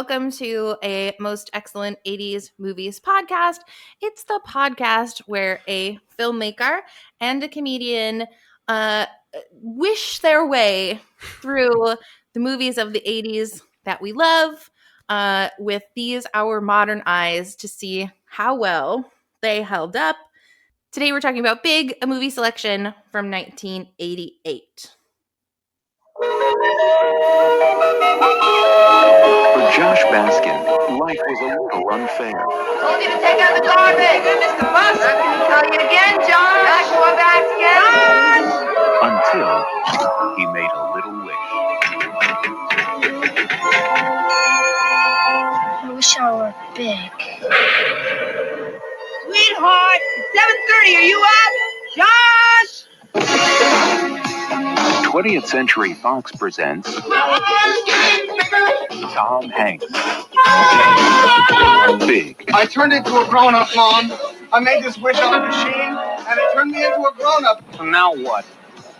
welcome to a Most Excellent 80s Movies podcast. It's the podcast where a filmmaker and a comedian wish their way through the movies of the 80s that we love with these our modern eyes to see how well they held up. Today we're talking about Big, a movie selection from 1988. For Josh Baskin, life was a little unfair. Told you to take out the garbage. Mr. Bus. Not going to tell you again, John. Joshua Baskin. Until he made a little wish. I wish I were big. Sweetheart, it's 7:30. Are you up? Josh! 20th Century Fox presents Tom Hanks. Big. I turned into a grown-up, Mom. I made this wish on a machine, and it turned me into a grown-up. So now what?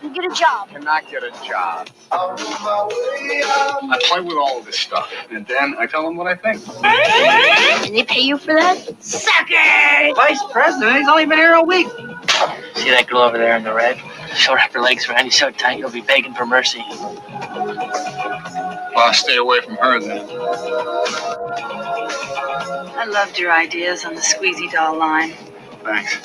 You get a job. Cannot get a job. I play with all of this stuff, and then I tell them what I think. And they pay you for that? Sucker! Vice President? He's only been here a week. See that girl over there in the red? She'll wrap her legs around you so tight you'll be begging for mercy. Well, I'll stay away from her then. I loved your ideas on the squeezy doll line. Thanks.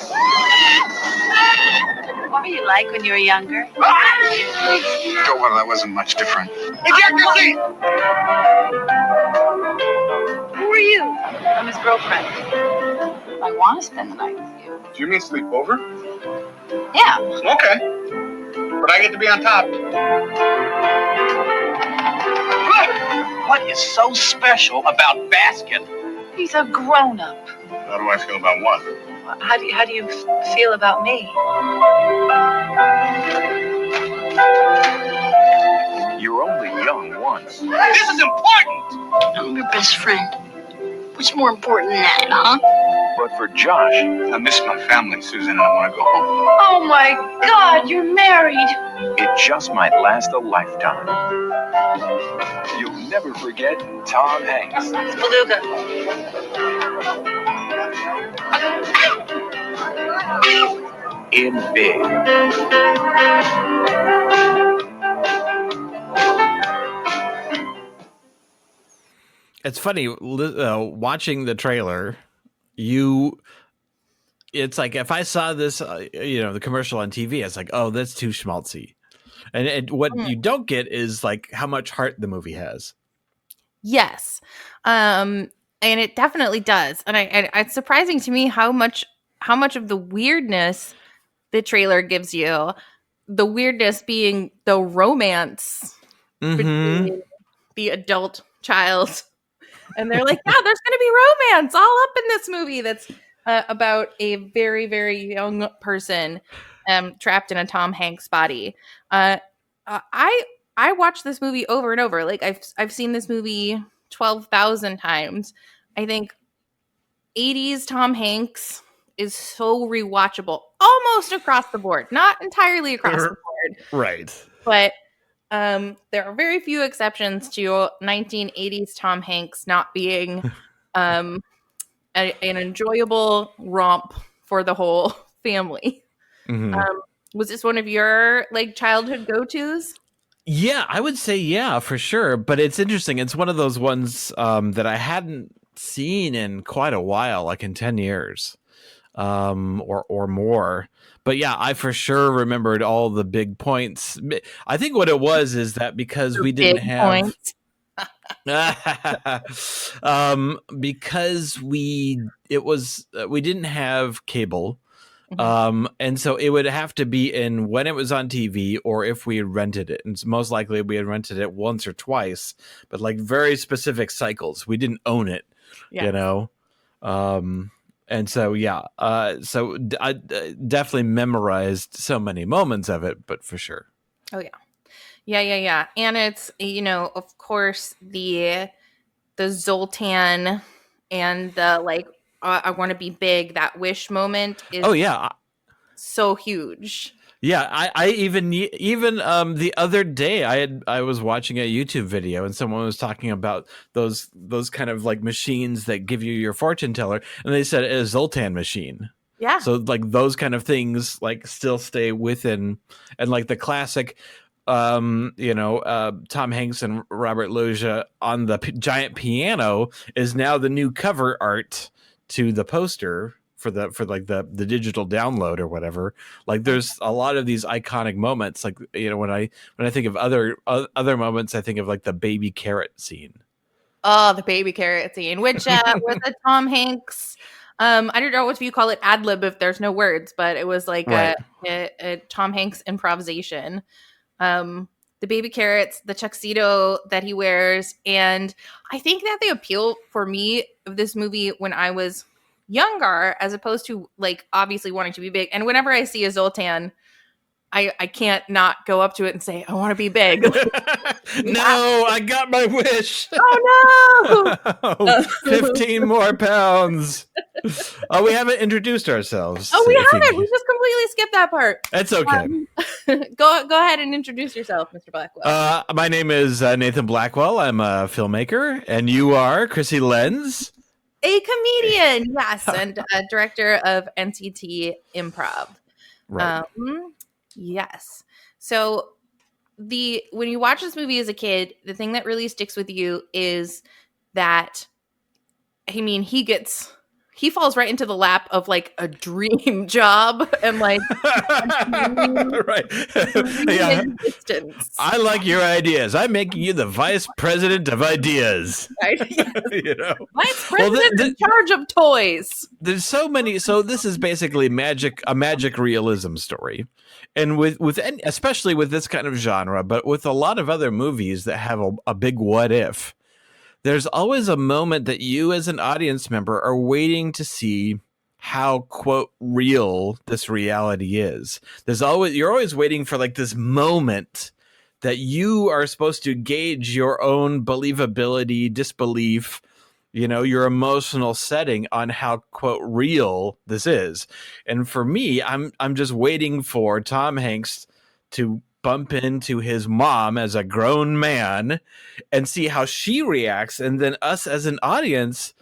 What were you like when you were younger? Oh, well, that wasn't much different. Ejectancy! Who are you? I'm his girlfriend. I want to spend the night with you. Do you mean sleep over? Yeah. Okay. But I get to be on top. What is so special about Baskin? He's a grown-up. How do I feel about what? How do you feel about me? You're only young once. This is important! I'm your best friend. What's more important than that, huh? But for Josh, I miss my family, Susan, and I want to go home. Oh my God, you're married. it just might last a lifetime. You'll never forget Tom Hanks. Beluga. In Big. It's funny watching the trailer. It's like if I saw this, the commercial on TV, it's like, oh, that's too schmaltzy. And what you don't get is like how much heart the movie has. Yes, and it definitely does. And it's surprising to me how much of the weirdness the trailer gives you. The weirdness being the romance between the adult child. And they're like, yeah, there's going to be romance all up in this movie that's about a very, very young person trapped in a Tom Hanks body. I watched this movie over and over. Like I've seen this movie 12,000 times. I think 80s Tom Hanks is so rewatchable almost across the board. Not entirely across the board. Right. But there are very few exceptions to 1980s Tom Hanks not being an enjoyable romp for the whole family. Mm-hmm. Was this one of your childhood go-tos? Yeah, I would say yeah, for sure. But it's interesting. It's one of those ones that I hadn't seen in quite a while, like in 10 years or more. But yeah, I for sure remembered all the big points. I think what it was is that because we didn't have because we didn't have cable. And so it would have to be in when it was on TV or if we had rented it. And most likely we had rented it once or twice, but like very specific cycles. We didn't own it, and so, so I definitely memorized so many moments of it, but for sure. Oh, yeah. Yeah. And it's, of course, the Zoltan and the, I want to be big, that wish moment is so huge. Yeah, I even the other day I was watching a YouTube video and someone was talking about those kind of like machines that give you your fortune teller, and they said a Zoltan machine. Yeah. So like those kind of things like still stay within, and like the classic Tom Hanks and Robert Loggia on the giant piano is now the new cover art to the poster for the digital download or whatever. Like there's a lot of these iconic moments. Like, when I think of other moments, I think of like the baby carrot scene. Oh, the baby carrot scene, which was a Tom Hanks. I don't know what you call it, ad lib if there's no words, but it was like Right. a Tom Hanks improvisation. The baby carrots, the tuxedo that he wears, and I think that the appeal for me of this movie when I was younger, as opposed to like obviously wanting to be big, and whenever I see a Zoltan, I can't not go up to it and say, I want to be big. No, I got my wish. Oh no! 15 more pounds. Oh, we haven't introduced ourselves. Oh, we haven't. We just completely skipped that part. That's okay. Go ahead and introduce yourself, Mr. Blackwell. My name is Nathan Blackwell. I'm a filmmaker, and you are Krissy Lenz. A comedian, yes, and a director of NCT Improv. Right. Yes. So when you watch this movie as a kid, the thing that really sticks with you is that, I mean, he falls right into the lap of like a dream job and like right. Yeah. existence. I like your ideas. I'm making you the vice president of ideas. Right? Yes. Vice Well, president in charge of toys. There's so many. So this is basically a magic realism story, and especially with this kind of genre, but with a lot of other movies that have a big what if. There's always a moment that you as an audience member are waiting to see how, quote, real this reality is. You're always waiting for like this moment that you are supposed to gauge your own believability, disbelief, your emotional setting on how, quote, real this is. And for me, I'm just waiting for Tom Hanks to bump into his mom as a grown man and see how she reacts. And then us as an audience,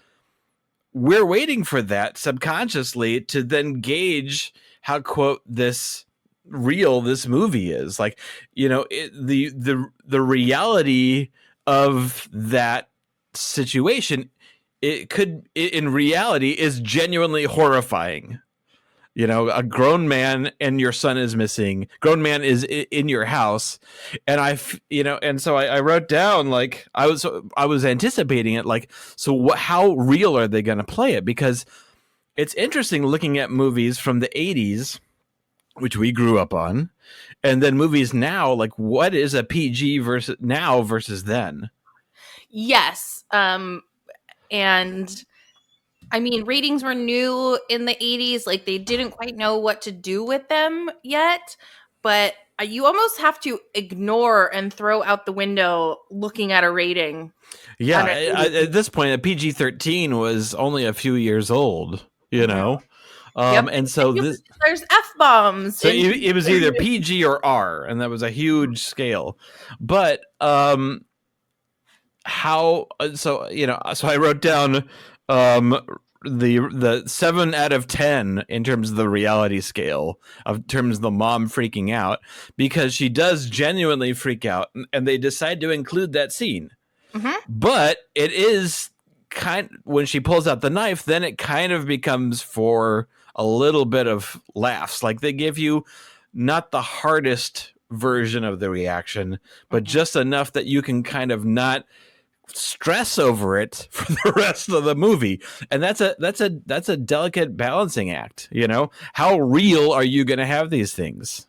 we're waiting for that subconsciously to then gauge how, quote, this movie is. Like, the reality of that situation, in reality is genuinely horrifying. A grown man and your son is missing. Grown man is in your house, and and so I wrote down, like, I was anticipating it, like, so how real are they going to play it? Because it's interesting looking at movies from the 80s, which we grew up on, and then movies now, like, what is a PG versus then? Yes, and I mean, ratings were new in the 80s. Like, they didn't quite know what to do with them yet. But you almost have to ignore and throw out the window looking at a rating. Yeah, at this point, a PG-13 was only a few years old, Yep. And so there's F-bombs. So it was either PG or R, and that was a huge scale. But so I wrote down the 7 out of 10 in terms of the reality scale, of terms of the mom freaking out, because she does genuinely freak out, and they decide to include that scene. Mm-hmm. But it is when she pulls out the knife, then it kind of becomes for a little bit of laughs. Like, they give you not the hardest version of the reaction, but just enough that you can kind of not stress over it for the rest of the movie. And that's a delicate balancing act. How real are you going to have these things?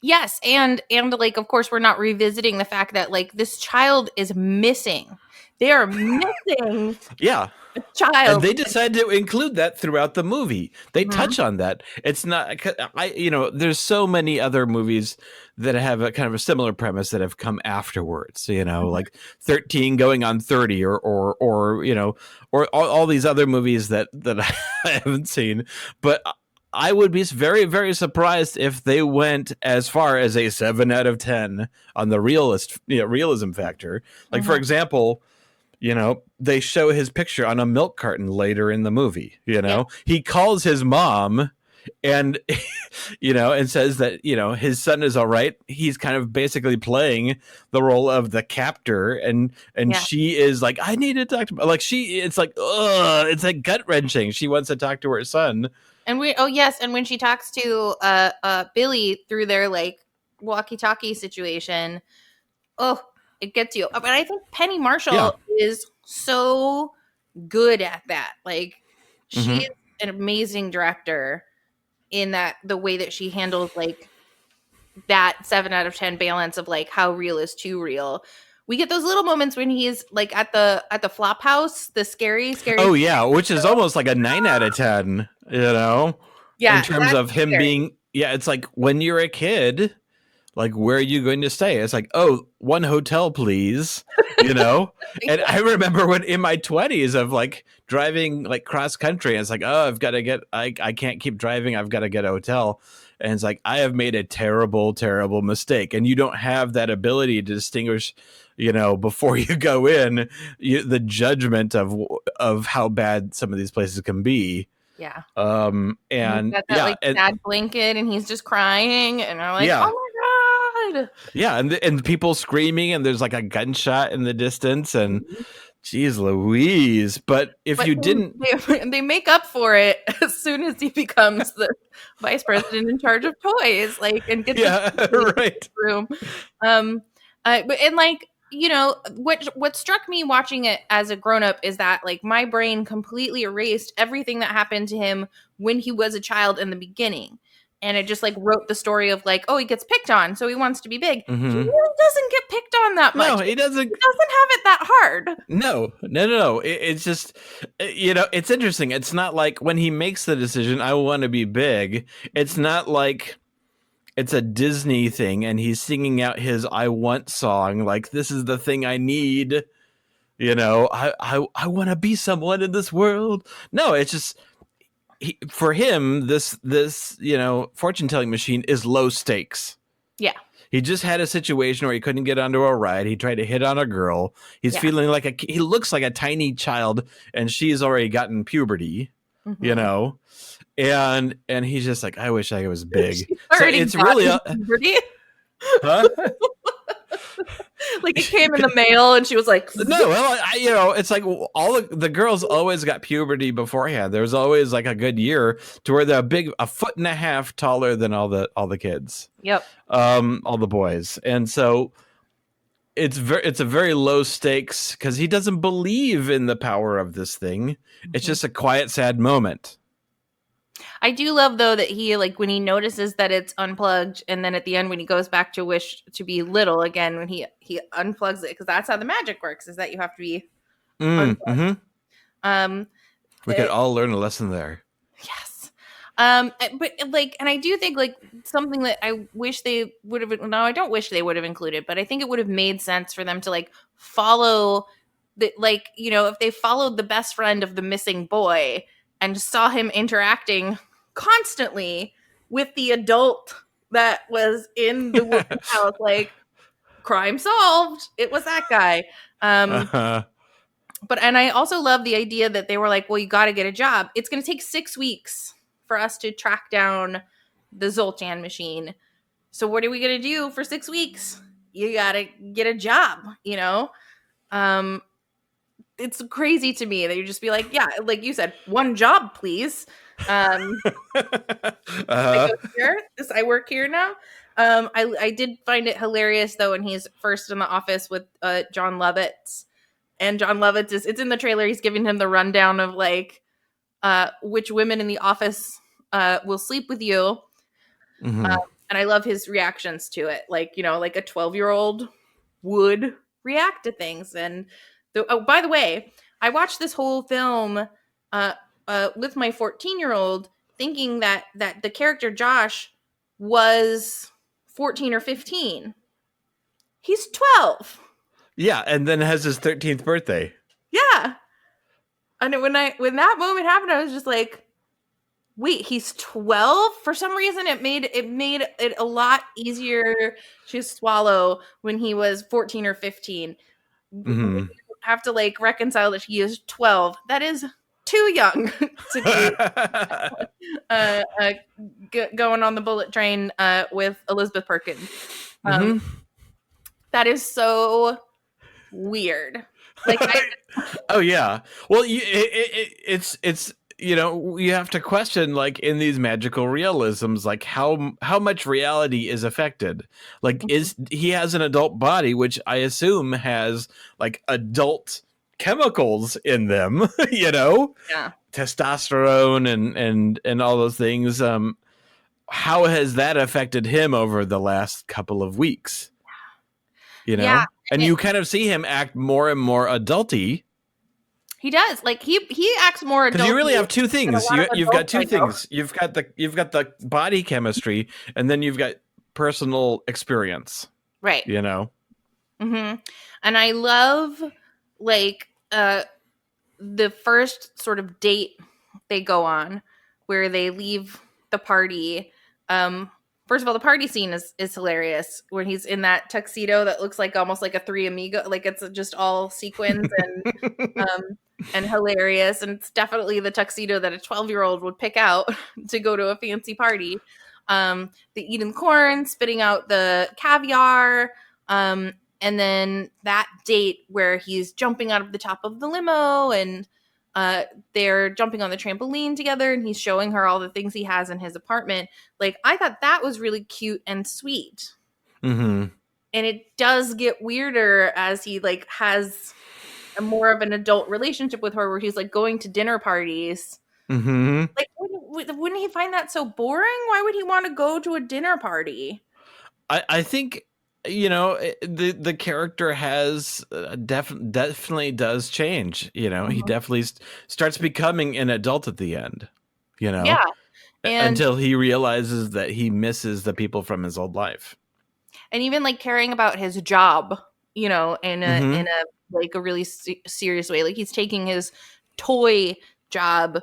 Yes, and like, of course, we're not revisiting the fact that, like, this child is missing. They are missing. Yeah. A child. And they decide to include that throughout the movie. They touch on that. It's not, there's so many other movies that have a kind of a similar premise that have come afterwards, like 13 going on 30 or all these other movies that I haven't seen. But I would be very, very surprised if they went as far as a 7 out of 10 on the realism factor. Like, for example, they show his picture on a milk carton later in the movie. He calls his mom and and says that his son is all right. He's kind of basically playing the role of the captor, and she is like, I need to talk to, like, it's like, ugh, it's like gut wrenching. She wants to talk to her son, and when she talks to Billy through their like walkie-talkie situation, it gets you. But I think Penny Marshall is so good at that. Like, she's an amazing director in that, the way that she handles like that 7 out of 10 balance of like how real is too real. We get those little moments when he's like at the flop house, the scary. Oh yeah, which is almost like a 9 out of 10. Yeah, in terms of him being. Yeah, it's like, when you're a kid, like, where are you going to stay? It's like, oh, one hotel, please. Exactly. And I remember when in my 20s of like driving like cross country, and it's like, oh, I can't keep driving. I've got to get a hotel. And it's like, I have made a terrible, terrible mistake. And you don't have that ability to distinguish, before you go in, the judgment of how bad some of these places can be. Yeah. And got that, sad blanket, and he's just crying, and I'm like, oh my god. Yeah, and people screaming, and there's like a gunshot in the distance, and geez Louise. But you didn't, they make up for it as soon as he becomes the vice president in charge of toys, like, and gets right room. But like, what struck me watching it as a grown-up is that like my brain completely erased everything that happened to him when he was a child in the beginning, and it just like wrote the story of like, oh, he gets picked on, so he wants to be big. He really doesn't get picked on that much. No, he doesn't have it that hard. No. It's just, it's interesting. It's not like when he makes the decision, I want to be big, it's not like it's a Disney thing and he's singing out his I want song, like, this is the thing I need, I want to be someone in this world. No, it's just, for him, this fortune telling machine is low stakes. Yeah. He just had a situation where he couldn't get onto a ride. He tried to hit on a girl. He's feeling like he looks like a tiny child, and she's already gotten puberty, and he's just like, I wish I was big. So it's really puberty. Huh? Like, it came in the mail, and she was like, no, well, it's like all the girls always got puberty beforehand. There was always like a good year to where they're a foot and a half taller than all the kids. Yep. All the boys. And so it's a very low stakes because he doesn't believe in the power of this thing. It's just a quiet, sad moment. I do love, though, that he, like, when he notices that it's unplugged, and then at the end when he goes back to wish to be little again, when he unplugs it, because that's how the magic works, is that you have to be unplugged. We could all learn a lesson there. Yes. But like, and I do think like something that I wish they would have, no, I don't wish they would have included, but I think it would have made sense for them to like follow the, like, if they followed the best friend of the missing boy and saw him interacting constantly with the adult that was in the woman's house, like, crime solved. It was that guy. But, and I also love the idea that they were like, well, you got to get a job. It's going to take 6 weeks for us to track down the Zoltan machine. So what are we going to do for 6 weeks? You got to get a job, It's crazy to me that you just be like, yeah, like you said, one job, please. I work here now. I did find it hilarious though when he's first in the office with John Lovitz, and John Lovitz it's in the trailer. He's giving him the rundown of like which women in the office will sleep with you, and I love his reactions to it. Like like a 12-year-old would react to things. And by the way, I watched this whole film with my 14-year-old, thinking that the character Josh was 14 or 15. He's 12. Yeah, and then has his 13th birthday. Yeah. And when that moment happened, I was just like, wait, he's 12? For some reason it made it a lot easier to swallow when he was 14 or 15. We have to like reconcile that he is 12. That is too young to be going on the bullet train with Elizabeth Perkins. That is so weird. Like, oh yeah. Well, it's you have to question, like, in these magical realisms, like how much reality is affected. Like, he has an adult body, which I assume has like adult chemicals in them, Yeah. testosterone and all those things. How has that affected him over the last couple of weeks? Yeah. And you kind of see him act more and more adulty. He does. Like he acts more adult. Because you really have two things. You've got two things. You've got the body chemistry, and then you've got personal experience. Right. Mm-hmm. And I love like the first sort of date they go on where they leave the party. First of all, the party scene is hilarious when he's in that tuxedo that looks like almost like a Three Amigo, like it's just all sequins and hilarious. And it's definitely the tuxedo that a 12-year-old would pick out to go to a fancy party. The eating corn, spitting out the caviar, and then that date where he's jumping out of the top of the limo and they're jumping on the trampoline together and he's showing her all the things he has in his apartment. Like, I thought that was really cute and sweet. And it does get weirder as he like has a more of an adult relationship with her where he's like going to dinner parties. Like, wouldn't he find that so boring? Why would he want to go to a dinner party? I think the character has definitely does change. He definitely starts becoming an adult at the end. Yeah, until he realizes that he misses the people from his old life, and even like caring about his job. In a like a really serious way. Like, he's taking his toy job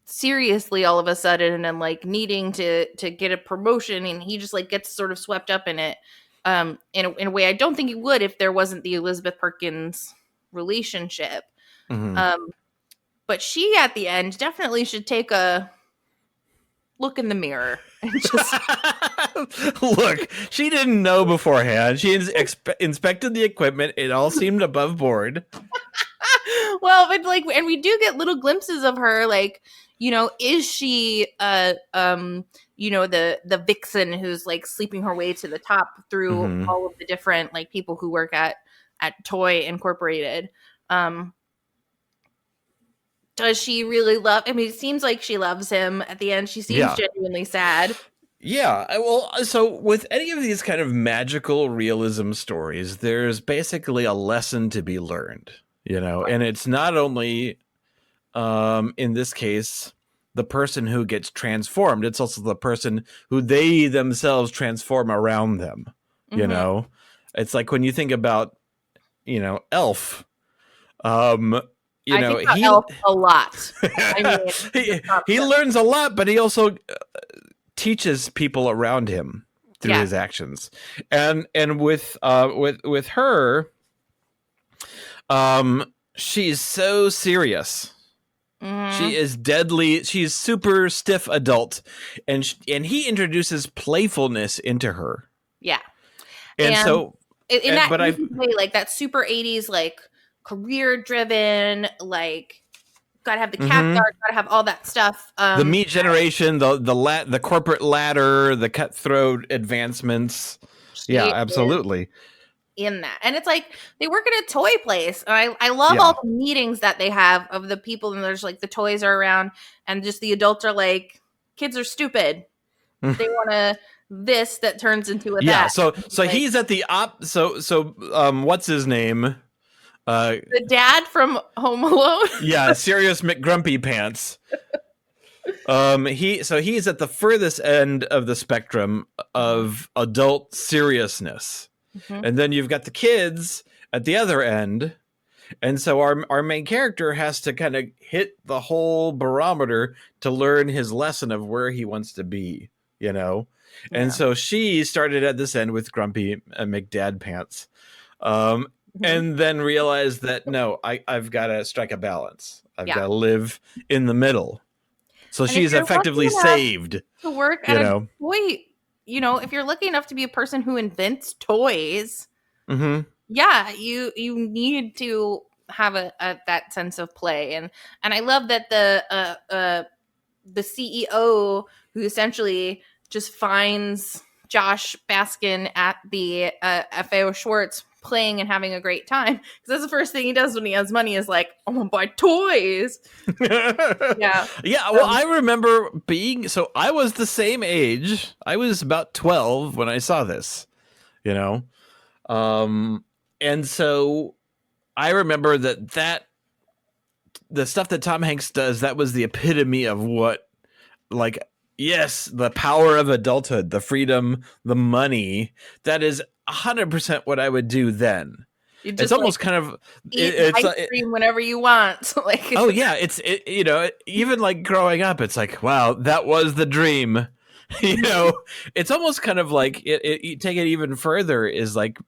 seriously all of a sudden and like needing to get a promotion, and he just like gets sort of swept up in it. In a way I don't think he would if there wasn't the Elizabeth Perkins relationship. But she at the end definitely should take a look in the mirror and just look. She didn't know beforehand. She inspected the equipment. It all seemed above board. Well, but like, and we do get little glimpses of her, like, is she the vixen who's like sleeping her way to the top through all of the different like people who work at Toy Incorporated. Does she really love? I mean, it seems like she loves him at the end. She seems genuinely sad. Yeah, well, so with any of these kind of magical realism stories, there's basically a lesson to be learned, and it's not only, in this case, the person who gets transformed, it's also the person who they themselves transform around them, It's like when you think about, Elf, I think about Elf a lot. I mean, he learns a lot, but he also teaches people around him through his actions. And with her, she's so serious. She is deadly. She's super stiff adult, and he introduces playfulness into her. Yeah, and so in that way, like that super 80s, like career driven, like gotta have the caviar, gotta have all that stuff. The meat generation, the corporate ladder, the cutthroat advancements. Yeah, absolutely. In that, and it's like they work at a toy place, and I love all the meetings that they have of the people, and there's like the toys are around, and just the adults are like, kids are stupid. They want this that turns into a that. So like, he's at the what's his name? The dad from Home Alone. Yeah, Serious McGrumpy Pants. He's at the furthest end of the spectrum of adult seriousness. And then you've got the kids at the other end, And so our main character has to kind of hit the whole barometer to learn his lesson of where he wants to be, you know? And so she started at this end with Grumpy McDad Pants. And then realized that, no, I've got to strike a balance. I've got to live in the middle. So And she's effectively saved. To work at a toy, you know, if you're lucky enough to be a person who invents toys, yeah, you need to have a that sense of play. And I love that the CEO, who essentially just finds Josh Baskin at the FAO Schwartz playing and having a great time, because that's the first thing he does when he has money, is like, I'm gonna buy toys. Yeah. Well, I remember so I was the same age. I was about 12 when I saw this, you know. And so I remember that the stuff that Tom Hanks does, that was the epitome of what, like, yes, the power of adulthood, the freedom, the money. That is 100% what I would do then. It's almost kind of it's ice cream whenever you want. Like, oh yeah, you know, even like growing up, it's like, wow, that was the dream. You know, it's almost kind of like you take it even further is like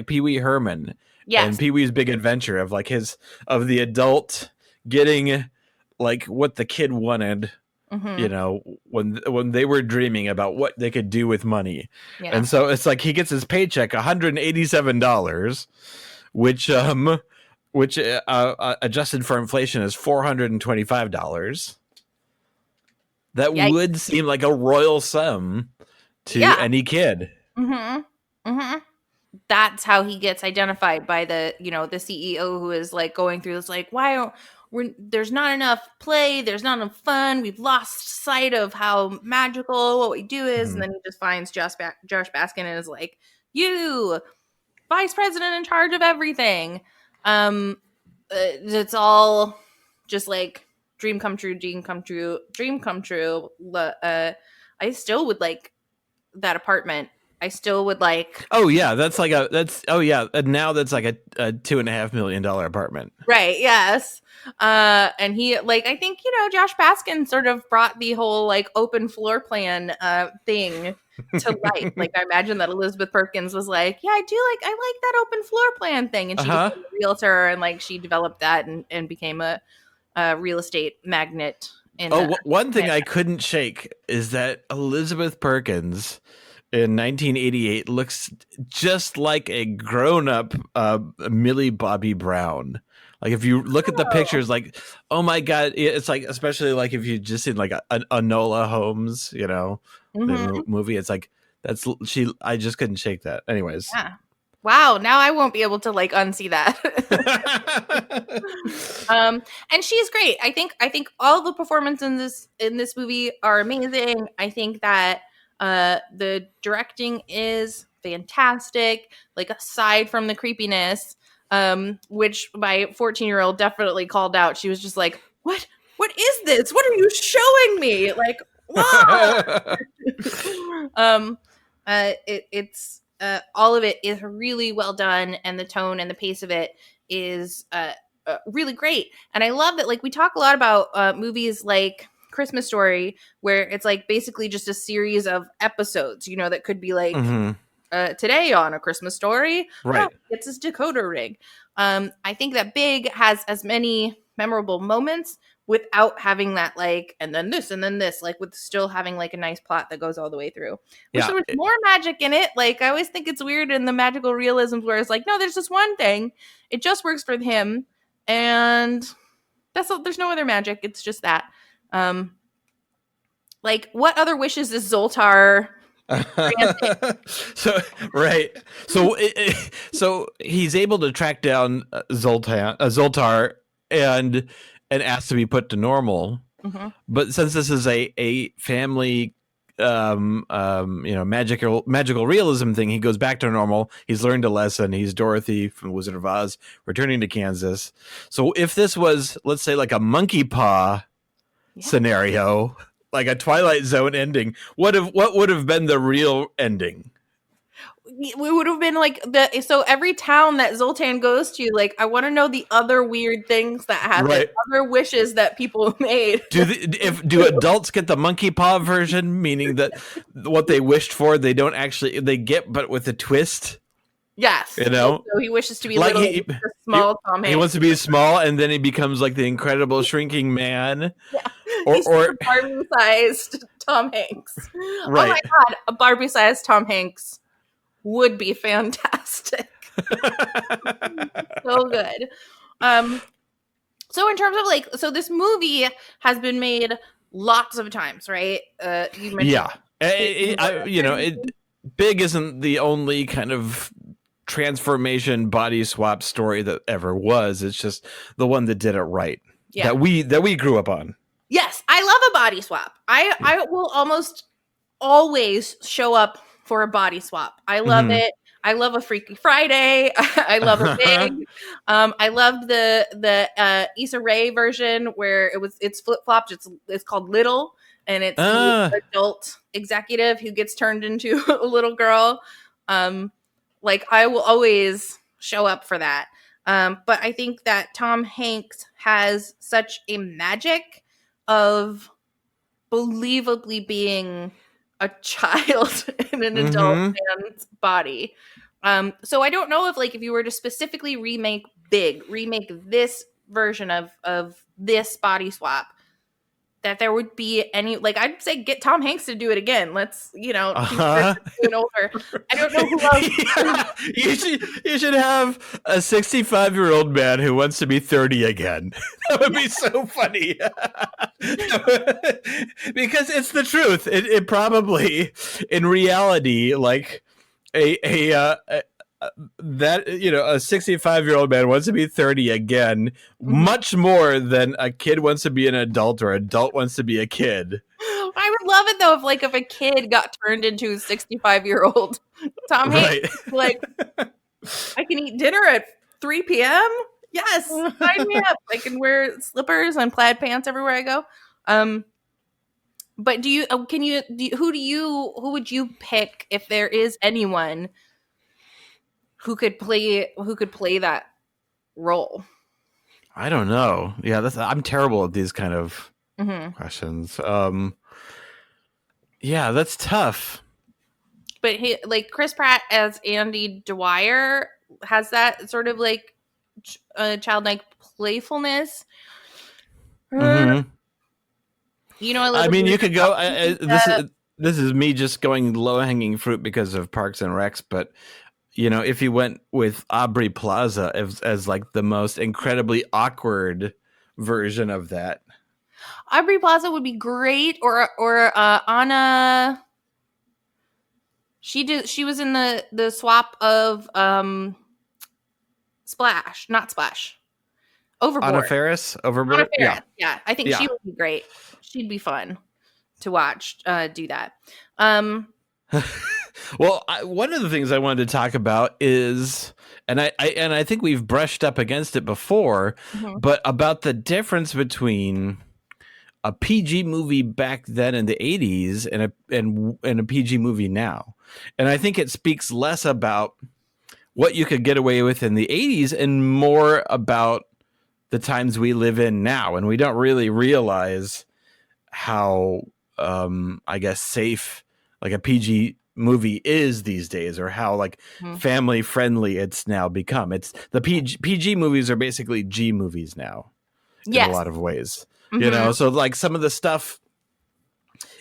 Pee Wee Herman and Pee Wee's Big Adventure, of like of the adult getting like what the kid wanted. You know, when they were dreaming about what they could do with money. And so it's like he gets his paycheck, $187, which adjusted for inflation is $425. That would seem like a royal sum to any kid. That's how he gets identified by the CEO, who is like going through this, like, there's not enough play, there's not enough fun, we've lost sight of how magical what we do is. And then he just finds Josh Baskin and is like, you, vice president in charge of everything. It's all just like dream come true. I still would like that apartment. I still would like. Oh yeah, now that's like a $2.5 million apartment. Right. Yes. And he, like, I think, you know, Josh Baskin sort of brought the whole like open floor plan thing to life. Like, I imagine that Elizabeth Perkins was like, yeah, I like that open floor plan thing, and she was a realtor, and like she developed that and became a real estate magnate. One thing I couldn't shake is that Elizabeth Perkins in 1988 looks just like a grown-up Millie Bobby Brown. Like, if you look at the pictures, like, oh my god, it's like, especially like if you just seen like a Enola Holmes, you know, the movie, it's like I just couldn't shake that. Anyways, wow, now I won't be able to like unsee that. And she's great. I think all the performances in this movie are amazing. I think that the directing is fantastic, like, aside from the creepiness, which my 14-year-old definitely called out. She was just like, what is this? What are you showing me? Like, wow. It's all of it is really well done, and the tone and the pace of it is really great. And I love that, like, we talk a lot about movies like Christmas Story, where it's like basically just a series of episodes, you know, that could be like today on A Christmas Story, right? It's his decoder ring. I think that Big has as many memorable moments without having that, like, and then this, like, with still having like a nice plot that goes all the way through. Wish there was more magic in it. Like, I always think it's weird in the magical realisms where it's like, no, there's just one thing. It just works for him, and there's no other magic. It's just that. Like, what other wishes is Zoltar so he's able to track down Zoltar and ask to be put to normal. But since this is a family magical realism thing, he goes back to normal. He's learned a lesson. He's Dorothy from Wizard of Oz returning to Kansas. So if this was, let's say, like a Monkey Paw scenario, like a Twilight Zone ending, what would have been the real ending? We would have been like so every town that Zoltan goes to, like, I want to know the other weird things that happen, Right. other wishes that people made. Do adults get the monkey paw version, meaning that what they wished for they don't actually they get, but with a twist? Yes, You know? so he wishes to be Like little, small Tom Hanks. He wants to be small, and then he becomes like the incredible shrinking man. Yeah. Or a Barbie-sized Tom Hanks. Right. Oh my god, a Barbie-sized Tom Hanks would be fantastic. So good. So in terms of like, so this movie has been made lots of times, right? You mentioned, Big isn't the only kind of transformation body swap story that ever was. It's just the one that did it right. Yeah. That we grew up on. Yes, I love a body swap. I will almost always show up for a body swap. I love it. I love a Freaky Friday. I love a Big. I loved the Issa Rae version where it's flip flopped. It's called Little, and it's the adult executive who gets turned into a little girl. Like, I will always show up for that. But I think that Tom Hanks has such a magic of believably being a child in an adult man's body. So I don't know if you were to specifically remake this version of this body swap, that there would be any, like, I'd say get Tom Hanks to do it again. Let's, keep it older. I don't know who else. You should have a 65-year-old man who wants to be 30 again. That would be so funny. Because it's the truth. It probably, in reality, like that, a 65-year-old man wants to be 30 again, much more than a kid wants to be an adult or adult wants to be a kid. I would love it though if a kid got turned into a 65-year-old Tom Hanks. Like, I can eat dinner at 3 p.m. Yes, sign me up. I can wear slippers and plaid pants everywhere I go. But who would you pick if there is anyone who could play that role? I don't know. Yeah, I'm terrible at these kind of questions. Yeah, that's tough. But Chris Pratt as Andy Dwyer has that sort of like childlike playfulness. I mean, you could go. This is me just going low hanging fruit because of Parks and Recs, but if you went with Aubrey Plaza as like the most incredibly awkward version of that, Aubrey Plaza would be great. Or Anna. She was in the swap of Splash, not Splash. Overboard. Anna Faris, Overboard. Yeah. I think she would be great. She'd be fun to watch do that. Well, one of the things I wanted to talk about is, and I think we've brushed up against it before, but about the difference between a PG movie back then in the 80s and a PG movie now. And I think it speaks less about what you could get away with in the 80s and more about the times we live in now. And we don't really realize how, I guess, safe like a PG movie is these days, or how like family friendly it's now become. It's the PG movies are basically G movies now in a lot of ways. So like some of the stuff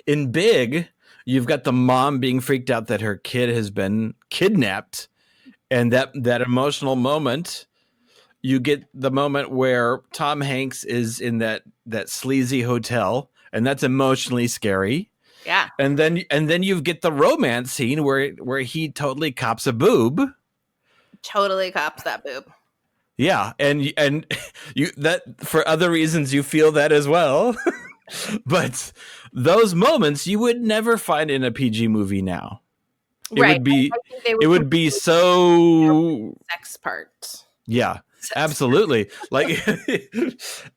in Big, you've got the mom being freaked out that her kid has been kidnapped, and that emotional moment. You get the moment where Tom Hanks is in that sleazy hotel, and that's emotionally scary. Yeah. And then you get the romance scene where he totally cops a boob. Totally cops that boob. Yeah, and you that for other reasons you feel that as well. But those moments you would never find in a PG movie now. It would be so sex part. Yeah. Absolutely. Like,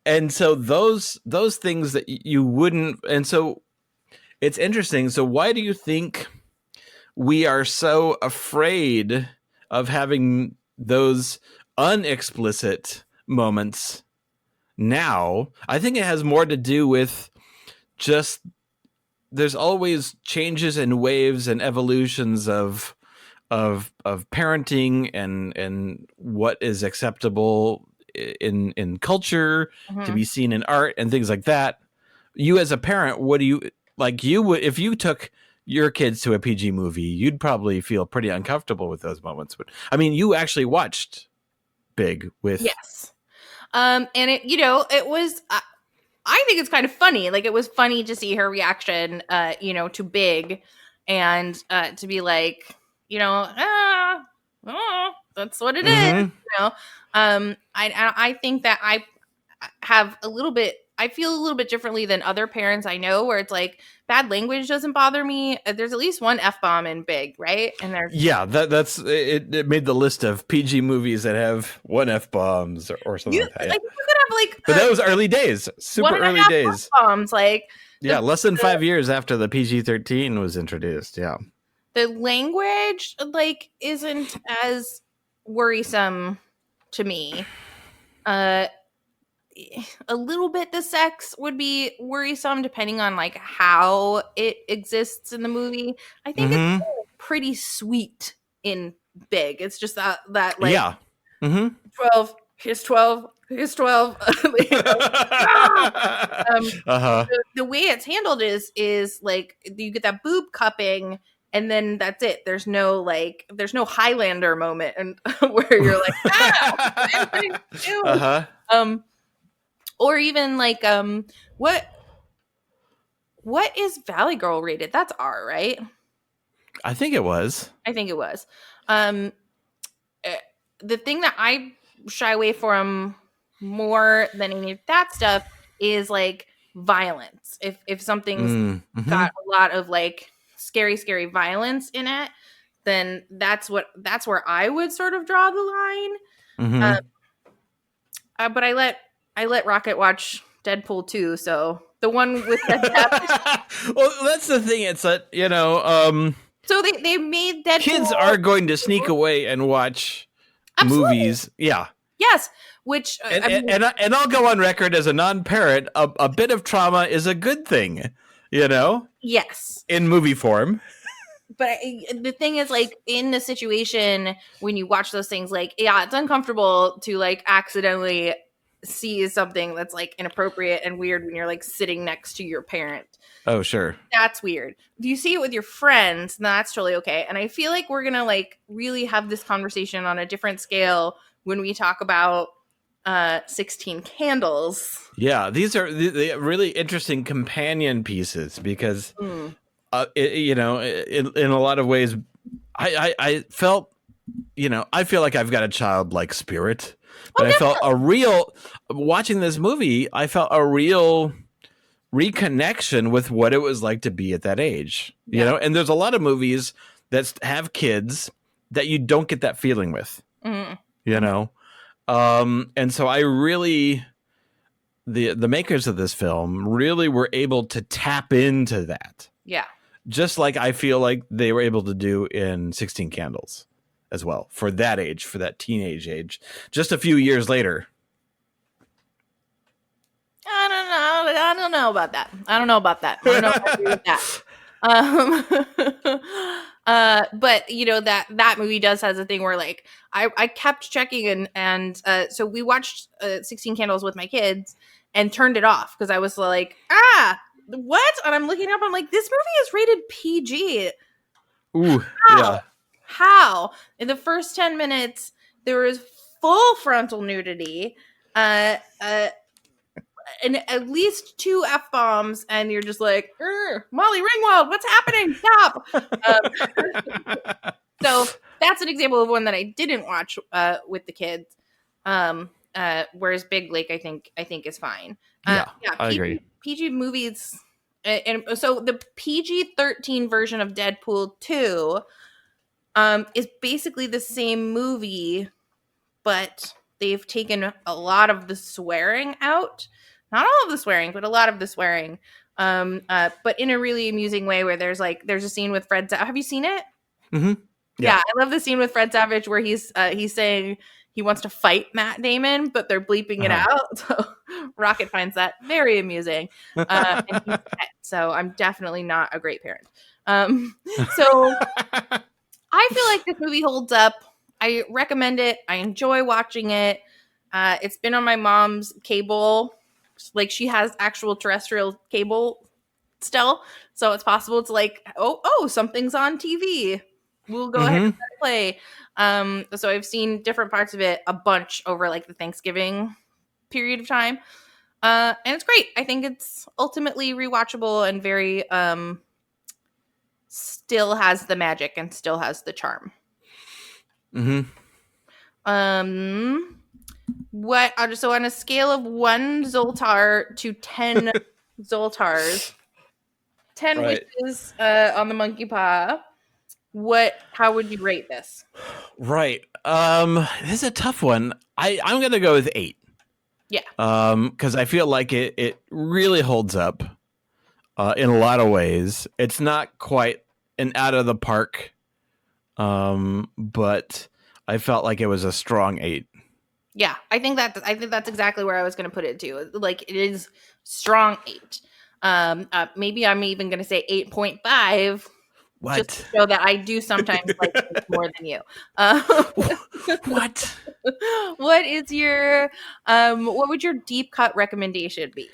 and so those things that you wouldn't, and so it's interesting. So why do you think we are so afraid of having those unexplicit moments now. I think it has more to do with just there's always changes and waves and evolutions of parenting and what is acceptable in culture to be seen in art and things like that. You as a parent, what do you like? You would if you took your kids to a PG movie, you'd probably feel pretty uncomfortable with those moments. But I mean, you actually watched Big with Yes. And it, it was, I think it's kind of funny. Like, it was funny to see her reaction, to Big and to be like, that's what it is. I think that I feel a little bit differently than other parents I know, where it's like bad language doesn't bother me. There's at least one F-bomb in Big, right? And there's that's it made the list of PG movies that have one F-bombs or something like that. Like, you could have but that was early days, super early days. F-bombs, less than 5 years after the PG-13 was introduced. Yeah, the language isn't as worrisome to me. A little bit the sex would be worrisome depending on how it exists in the movie. I think it's pretty sweet in Big. It's just that 12 here's 12 here's 12. The way it's handled is you get that boob cupping and then that's it. There's no Highlander moment and where you're like, or even what is Valley Girl rated? That's R, right? I think it was. The thing that I shy away from more than any of that stuff is violence. If something's got a lot of scary violence in it, then that's where I would sort of draw the line. But I let Rocket watch Deadpool 2, so the one with the well, that's the thing. It's that so they made Deadpool. Kids are going to sneak away and watch movies. Yeah. Yes. Which and I'll go on record as a non-parent. A bit of trauma is a good thing. Yes. In movie form. But the thing is, in the situation when you watch those things, it's uncomfortable to accidentally see something that's inappropriate and weird when you're sitting next to your parent. Oh, sure. That's weird. If you see it with your friends, that's totally okay. And I feel like we're gonna really have this conversation on a different scale when we talk about 16 Candles. Yeah, these are the really interesting companion pieces because in a lot of ways I felt I feel like I've got a childlike spirit. But I felt watching this movie, I felt a real reconnection with what it was like to be at that age. And there's a lot of movies that have kids that you don't get that feeling with. And so I really the makers of this film really were able to tap into that. Yeah. Just like I feel like they were able to do in 16 Candles as well, for that age, for that teenage age, just a few years later. I don't know about that. I don't know if I agree with that. But that movie does has a thing where I kept checking and so we watched 16 Candles with my kids and turned it off because I was like, what? And I'm looking up, I'm like, this movie is rated PG. Ooh, yeah. How? In the first 10 minutes, there was full frontal nudity, and at least 2 F-bombs, and you're just like, Molly Ringwald, what's happening? Stop! So that's an example of one that I didn't watch with the kids. Whereas Big Lake, I think is fine. I agree. PG movies, and so the PG-13 version of Deadpool 2 is basically the same movie, but they've taken a lot of the swearing out. Not all of the swearing, but a lot of the swearing. But in a really amusing way where there's a scene with Fred. Have you seen it? Mm-hmm. Yeah, I love the scene with Fred Savage where he's saying he wants to fight Matt Damon, but they're bleeping it out. So Rocket finds that very amusing. And he's pet, so I'm definitely not a great parent. So I feel like this movie holds up. I recommend it. I enjoy watching it. It's been on my mom's cable. Like, she has actual terrestrial cable still. So it's possible to like, oh, something's on TV. We'll go ahead and play. So I've seen different parts of it a bunch over like the Thanksgiving period of time. And it's great. I think it's ultimately rewatchable and very still has the magic and still has the charm. What so on a scale of 1 Zoltar to 10 Zoltars, 10 wishes on the monkey paw, how would you rate this? Right. This is a tough one. I'm gonna go with 8. Yeah. Because I feel like it really holds up in a lot of ways. It's not quite an out of the park, but I felt like it was a strong 8. Yeah, I think that's exactly where I was going to put it too. Like, it is strong 8. Maybe I'm even going to say 8.5. What? Just to show that I do sometimes like it more than you. What? What is your what would your deep cut recommendation be?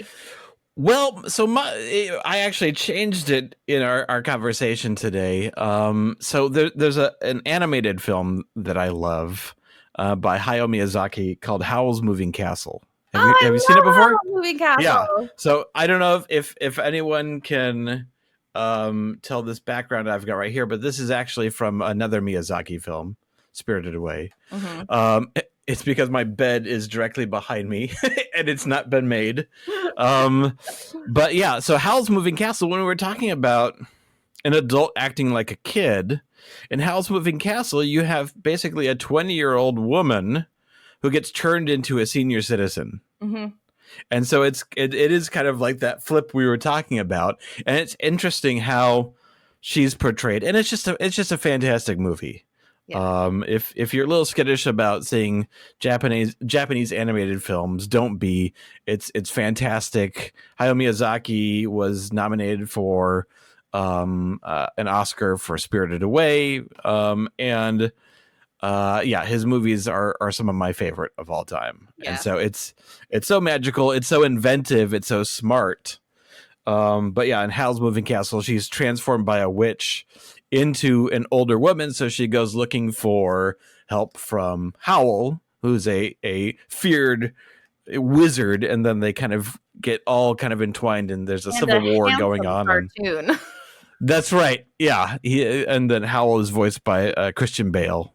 Well, so I actually changed it in our conversation today. So there's an animated film that I love by Hayao Miyazaki called Howl's Moving Castle. Have you seen it before? Howl's Moving Castle. Yeah. So I don't know if anyone can tell this background I've got right here, but this is actually from another Miyazaki film, Spirited Away. It's because my bed is directly behind me and it's not been made. But yeah, so Howl's Moving Castle, when we were talking about an adult acting like a kid, in Howl's Moving Castle, you have basically a 20-year-old woman who gets turned into a senior citizen. And so it is kind of like that flip we were talking about. And it's interesting how she's portrayed. And it's just a fantastic movie. Yeah. If you're a little skittish about seeing Japanese animated films, don't be. It's fantastic. Hayao Miyazaki was nominated for an Oscar for Spirited Away, and his movies are some of my favorite of all time. Yeah. And so it's so magical, it's so inventive, it's so smart. But yeah, in Howl's Moving Castle, she's transformed by a witch into an older woman, so she goes looking for help from Howl, who's a feared wizard, and then they kind of get all kind of entwined, and there's a civil war going on. Cartoon. That's right. Yeah, and then Howl is voiced by Christian Bale.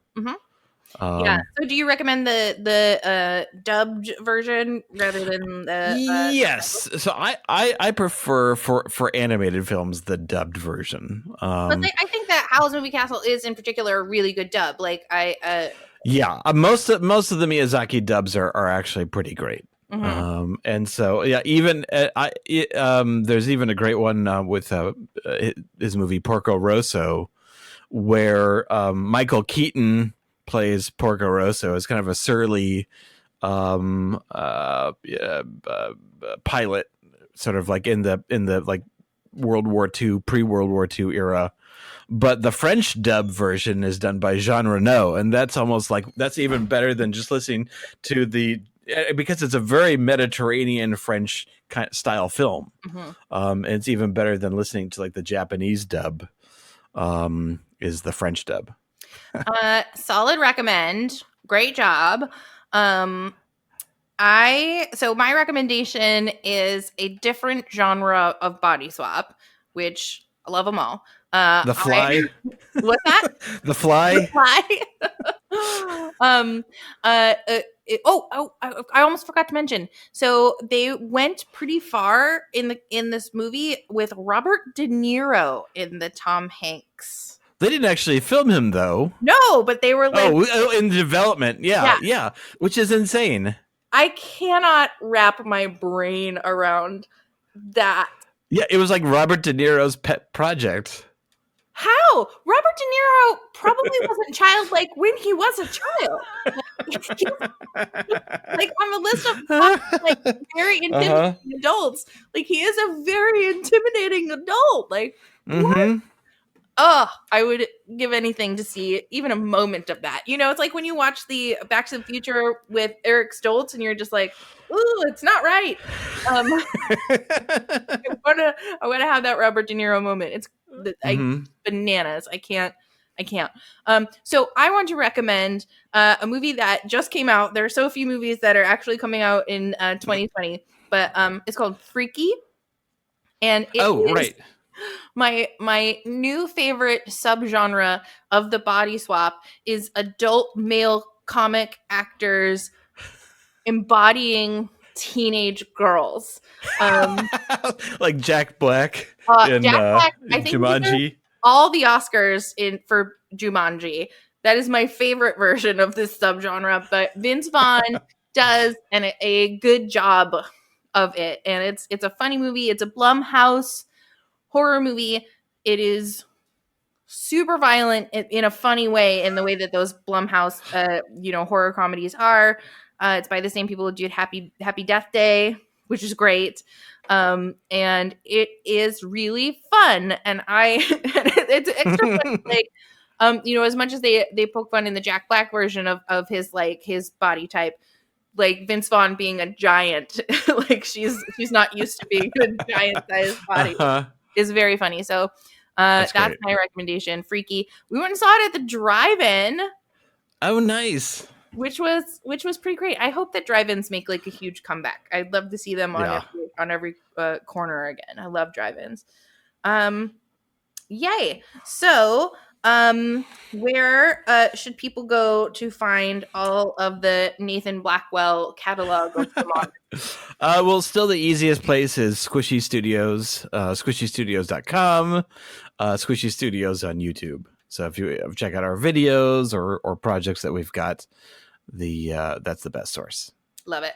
Yeah. So, do you recommend the dubbed version rather than the? Yes. So I prefer for animated films the dubbed version. But I think that Howl's Moving Castle is in particular a really good dub. Like most of the Miyazaki dubs are actually pretty great. And so yeah, even there's even a great one with his movie Porco Rosso, where Michael Keaton plays Porco Rosso as kind of a surly pilot, sort of like in the like World War II, pre-World War II era. But the French dub version is done by Jean Reno, and that's even better than just listening to because it's a very Mediterranean French kind of style film. And it's even better than listening to like the Japanese dub. Is the French dub. Solid recommend. Great job. So my recommendation is a different genre of body swap, which I love them all. The Fly. What's that? The Fly. The Fly. I almost forgot to mention. So they went pretty far in this movie with Robert De Niro in the Tom Hanks. They didn't actually film him though. No, but they were like, in development. Yeah, which is insane. I cannot wrap my brain around that. Yeah, it was like Robert De Niro's pet project. How? Robert De Niro probably wasn't childlike when he was a child. Like on the list of like very intimidating adults, like he is a very intimidating adult. Like, what? I would give anything to see even a moment of that. You know, it's like when you watch the Back to the Future with Eric Stoltz and you're just like, ooh, it's not right. I wanna have that Robert De Niro moment. It's bananas. I can't. So I want to recommend a movie that just came out. There are so few movies that are actually coming out in 2020, but it's called Freaky. And it is my new favorite subgenre of the body swap is adult male comic actors embodying teenage girls. Like Jack Black in Jack Black, I think Jumanji. All the Oscars for Jumanji. That is my favorite version of this subgenre, but Vince Vaughn does a good job of it. And it's a funny movie. It's a Blumhouse horror movie. It is super violent in a funny way, in the way that those Blumhouse horror comedies are. It's by the same people who did Happy Death Day, which is great. And it is really fun. And it's extra fun. Like, as much as they poke fun in the Jack Black version of his body type, like Vince Vaughn being a giant, like she's not used to being a giant sized body, is very funny. So that's my recommendation. Freaky. We went and saw it at the drive-in. Oh, nice. Which was pretty great. I hope that drive-ins make like a huge comeback. I'd love to see them on every corner again. I love drive-ins. Yay. So, where should people go to find all of the Nathan Blackwell catalog of filmography? Well, still the easiest place is Squishy Studios, squishystudios.com, Squishy Studios on YouTube. So if you check out our videos or projects that we've got, that's the best source. Love it.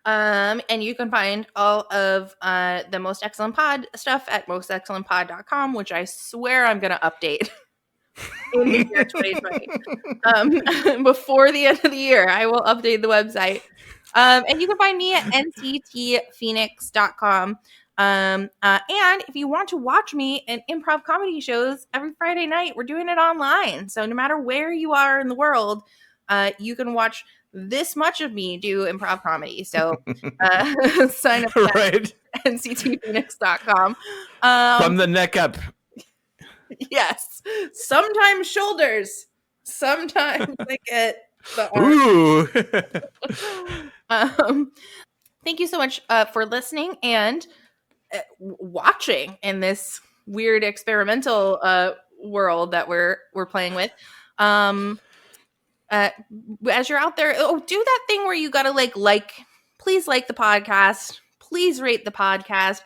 And you can find all of the Most Excellent Pod stuff at mostexcellentpod.com, which I swear I'm going to update in the year 2020. Before the end of the year, I will update the website. And you can find me at nctphoenix.com. And if you want to watch me in improv comedy shows every Friday night, we're doing it online. So no matter where you are in the world, you can watch this much of me do improv comedy. So sign up at nctphoenix.com. From the neck up. Yes. Sometimes shoulders. Sometimes I get the arm. Ooh. Thank you so much for listening and watching in this weird experimental world that we're playing with. As you're out there, do that thing where you gotta please like the podcast, please rate the podcast,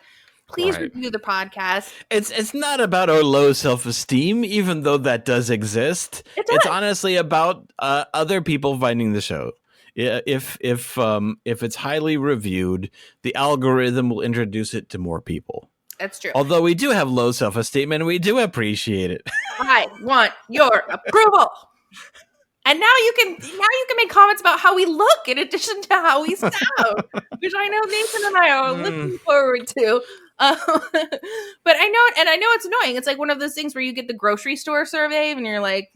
please review the podcast. It's not about our low self-esteem, even though that does exist. It's honestly about other people finding the show. If it's highly reviewed, the algorithm will introduce it to more people. That's true. Although we do have low self-esteem and we do appreciate it. I want your approval. And now you can make comments about how we look in addition to how we sound, which I know Nathan and I are looking forward to. But I know it's annoying. It's like one of those things where you get the grocery store survey and you're like,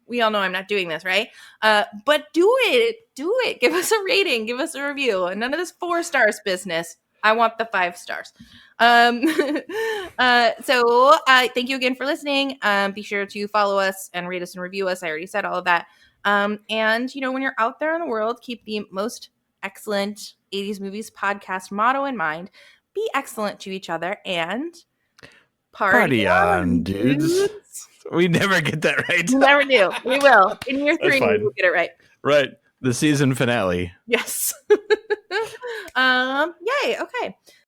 we all know I'm not doing this, right? But do it. Give us a rating. Give us a review. And none of this 4 stars business. I want the 5 stars. So thank you again for listening. Be sure to follow us and rate us and review us. I already said all of that. And when you're out there in the world, keep the Most Excellent 80s Movies podcast motto in mind. Be excellent to each other and party on, dudes. We never get that right. Never do. We will. In year 3, we'll get it right. Right. The season finale. Yes. Yay. Okay.